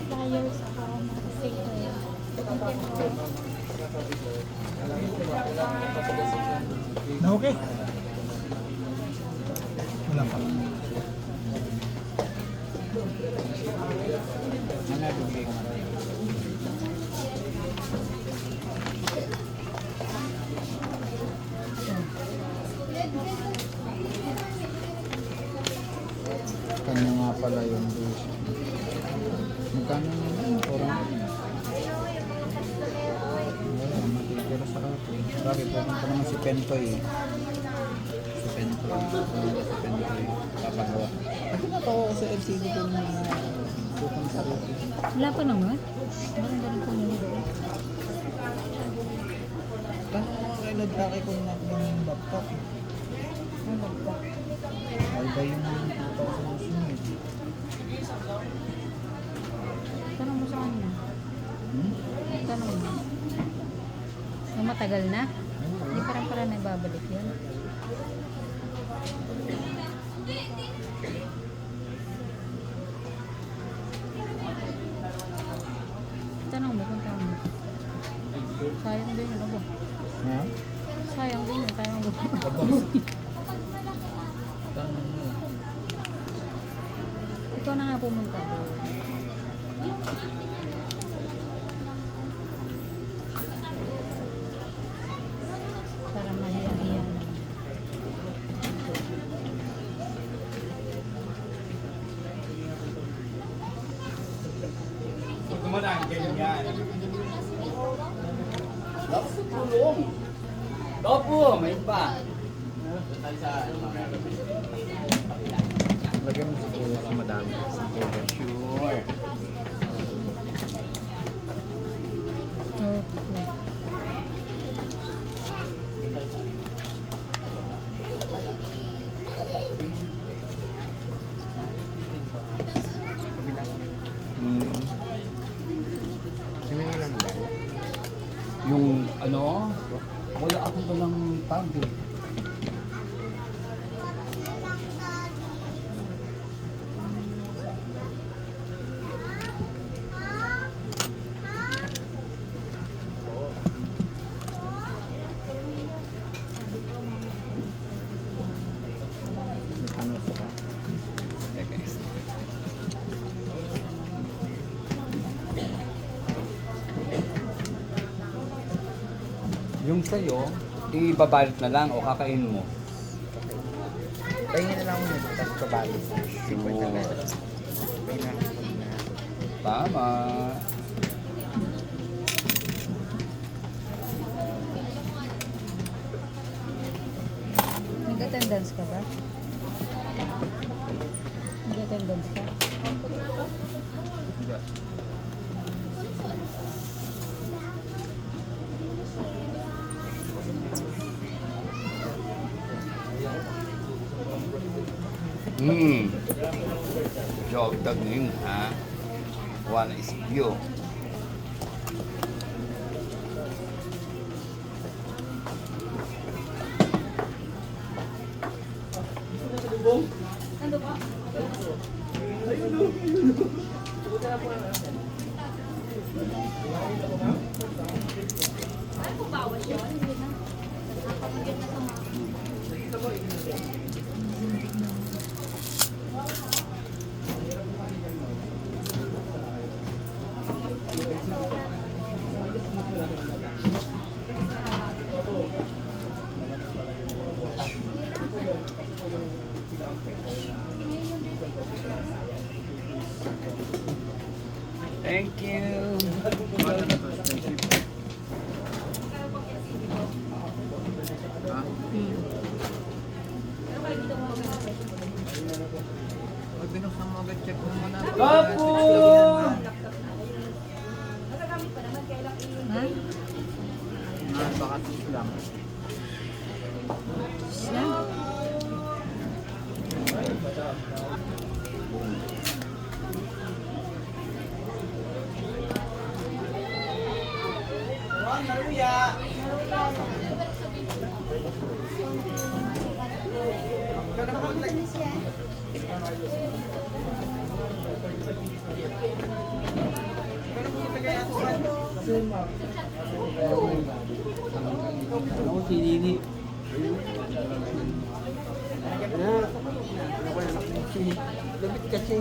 Flyers ako mga sticker. Na okay? Wala pa. Kanya nga pala yung dos. Magkano na yun? Orang wala, matitira sa atin. Bakit? Pupunta naman si Pentoy. Si Pentoy. Si Pentoy. Papagawa. Ako natawa ko sa LCD ko naman na pupunta rito. Wala pa naman. Meron ba rin pumili doon? Tanong mo kay Nagtaki kung nakita yung laptop. Ang bagta. Ay ba yung 2008? Tanong mo sa kanya. Tanong mo. Yung matagal na? Hindi parang pala na ibabalik yun. Tanong mo kung tama. Sayang din yun. Abo. Ha? Sayang din yun. Sayang din. Tanong mo. Ikaw na nga pumunta. Para mahiya-hiya na. Kumadaan ganyan yan. Dapo tulong. Dapo, may pa. Lagyan mo siguro sa madami. Sure. Okay. Sino yung lang ba? Yung ano, wala akong walang tag eh. Ano sa ka? Yung sa'yo, ibabalit na lang o kakain mo. Pahingin na lang ako nito, tapos kabali. 50 pesos. Pahingin na. Tama. Nag-attendance ka ba? Nag-attendance ka? Jog dag ngayon ha. One is view. Thank you. Pag binuksan mo agad, check mo muna. Kapo! Ha? Baka sus lang. Siya? Maruya! Ako si Nini. Lumit kasi.